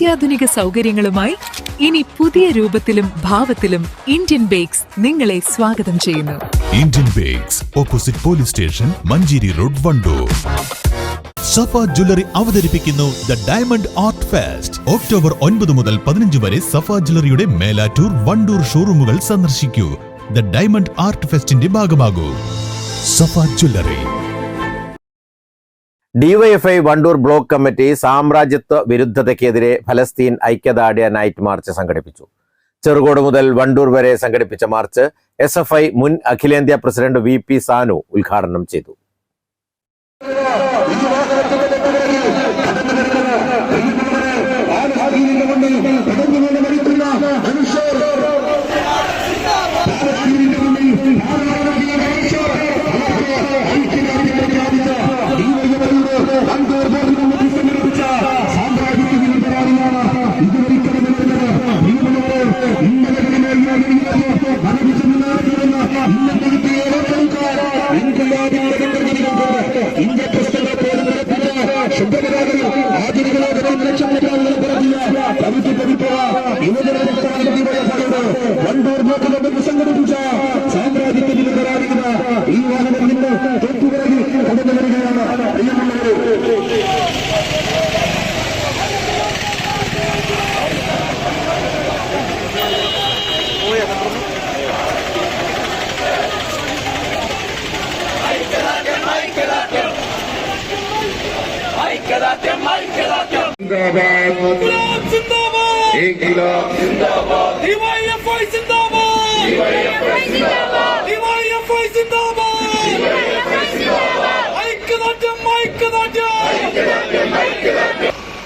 അത്യാധുനിക സൗകര്യങ്ങളുമായി ഇനി പുതിയ രൂപത്തിലും ഭാവത്തിലും ഇന്ത്യൻ ബേക്സ് നിങ്ങളെ സ്വാഗതം ചെയ്യുന്നു. Indian bakes, opposite police station, Manjeri road, Wandoor. Safa jewellery അവതരിപ്പിക്കുന്നു the diamond art fest. October 9 മുതൽ 15 വരെ സഫ ജ്വല്ലറിയുടെ മേലാറ്റൂർ, വണ്ടൂർ ഷോറൂമുകൾ സന്ദർശിക്കൂ. ദ ഡയമണ്ട് ആർട്ട് ഫെസ്റ്റിന്റെ ഭാഗമാകൂ. Safa jewellery. DYFI Wandoor block committee സാമ്രാജ്യത്വ വിരുദ്ധതയ്ക്കെതിരെ ഫലസ്തീൻ ഐക്യദാർഢ്യ നൈറ്റ് മാർച്ച് സംഘടിപ്പിച്ചു. ചെറുകോട് മുതൽ വണ്ടൂർ വരെ സംഘടിപ്പിച്ച മാർച്ച് SFI മുൻ അഖിലേന്ത്യാ പ്രസിഡന്റ് VP സാനു ഉദ്ഘാടനം ചെയ്തു.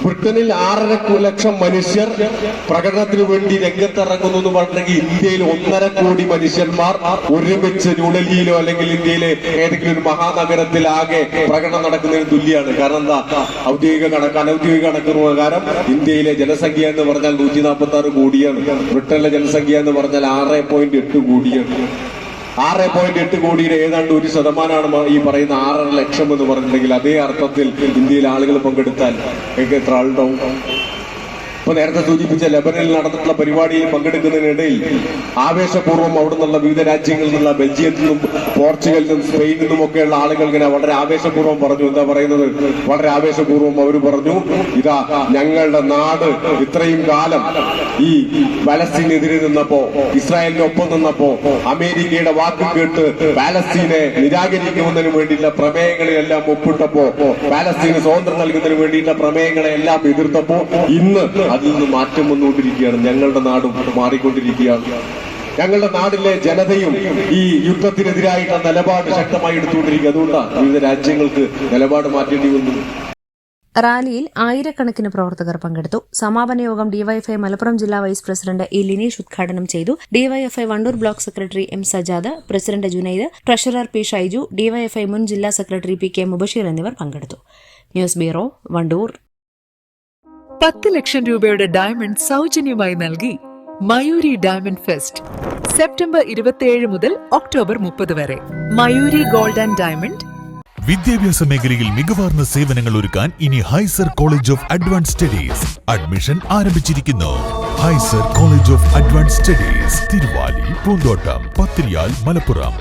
ബ്രിട്ടനിൽ 6.5 ലക്ഷം മനുഷ്യർ പ്രകടനത്തിന് വേണ്ടി രംഗത്തിറങ്ങുന്നു എന്ന് പറഞ്ഞെങ്കിൽ ഇന്ത്യയിൽ 1.5 കോടി മനുഷ്യന്മാർ ഒരുമിച്ച് ന്യൂഡൽഹിയിലോ അല്ലെങ്കിൽ ഇന്ത്യയിലെ ഏതെങ്കിലും ഒരു മഹാനഗരത്തിൽ ആകെ പ്രകടനം നടക്കുന്നതിന് തുല്യമാണ്. കാരണം എന്താ? ഔദ്യോഗിക കണക്ക് പ്രകാരം ഇന്ത്യയിലെ ജനസംഖ്യ എന്ന് പറഞ്ഞാൽ 146 കോടിയാണ്. ബ്രിട്ടനിലെ ജനസംഖ്യ എന്ന് പറഞ്ഞാൽ 6.8 കോടിയാണ്. 6.8 കോടിയുടെ ഏതാണ്ട് 1% ഈ പറയുന്ന 6.5 ലക്ഷം എന്ന് പറഞ്ഞിട്ടുണ്ടെങ്കിൽ അതേ അർത്ഥത്തിൽ ഇന്ത്യയിൽ ആളുകൾ പങ്കെടുത്താൽ എത്ര ആളുണ്ടാവും? ഇപ്പൊ നേരത്തെ സൂചിപ്പിച്ച ലെബനനിൽ നടന്നിട്ടുള്ള പരിപാടിയിൽ പങ്കെടുക്കുന്നതിനിടയിൽ ആവേശപൂർവ്വം അവിടെ നിന്നുള്ള വിവിധ രാജ്യങ്ങളിൽ നിന്നുള്ള ബെൽജിയത്തിൽ നിന്നും പോർച്ചുഗലിൽ നിന്നും സ്പെയിനിൽ നിന്നും ഒക്കെയുള്ള ആളുകൾ ഇങ്ങനെ വളരെ ആവേശപൂർവ്വം പറഞ്ഞു. എന്താ പറയുന്നത്? വളരെ ആവേശപൂർവ്വം അവർ പറഞ്ഞു, ഇതാ ഞങ്ങളുടെ നാട് ഇത്രയും കാലം ഈ പലസ്തീനെതിരെ നിന്നപ്പോ, ഇസ്രായേലിനൊപ്പം നിന്നപ്പോ, അമേരിക്കയുടെ വാക്ക് കേട്ട് പാലസ്തീനെ നിരാകരിക്കുന്നതിന് വേണ്ടിയിട്ടുള്ള പ്രമേയങ്ങളെല്ലാം ഒപ്പിട്ടപ്പോ, പാലസ്തീന് സ്വാതന്ത്ര്യം നൽകുന്നതിന് വേണ്ടിയിട്ടുള്ള പ്രമേയങ്ങളെല്ലാം എതിർത്തപ്പോ ഇന്ന് അതിൽ നിന്ന് മാറ്റം വന്നുകൊണ്ടിരിക്കുകയാണ്. ഞങ്ങളുടെ നാടും മാറിക്കൊണ്ടിരിക്കുകയാണ്. ഞങ്ങളുടെ നാട്ടിലെ ജനതയും ഈ യുദ്ധത്തിനെതിരായിട്ടുള്ള നിലപാട് ശക്തമായി എടുത്തുകൊണ്ടിരിക്കുക. അതുകൊണ്ടാണ് വിവിധ രാജ്യങ്ങൾക്ക് നിലപാട് മാറ്റേണ്ടി വന്നു. റാലിയിൽ ആയിരക്കണക്കിന് പ്രവർത്തകർ പങ്കെടുത്തു. സമാപന യോഗം ഡിവൈഎഫ്ഐ മലപ്പുറം ജില്ലാ വൈസ് പ്രസിഡന്റ് ഇ ലിനീഷ് ഉദ്ഘാടനം ചെയ്തു. DYFI Wandoor block secretary M Sajad, president Junaid, treasurer P Shaiju, DYFI മുൻ ജില്ലാ സെക്രട്ടറി PK മുബഷീർ എന്നിവർ പങ്കെടുത്തു. News bureau, Wandoor. 10 ലക്ഷം രൂപയുടെ ഡയമണ്ട് സൗജന്യമായി നൽകി മയൂരി ഡയമണ്ട് ഫെസ്റ്റ്. സെപ്റ്റംബർ 27 മുതൽ ഒക്ടോബർ 30 വരെ. Mayuri gold and diamond. വിദ്യാഭ്യാസ മേഖലയിൽ മികവാർന്ന സേവനങ്ങൾ ഒരുക്കാൻ ഇനി ഹൈസർ college of advance studies. Admission ആരംഭിച്ചിരിക്കുന്നു. ഹൈസർ college of advance studies, Thiruvali, Poonthottam, Pathiriyal, Malappuram.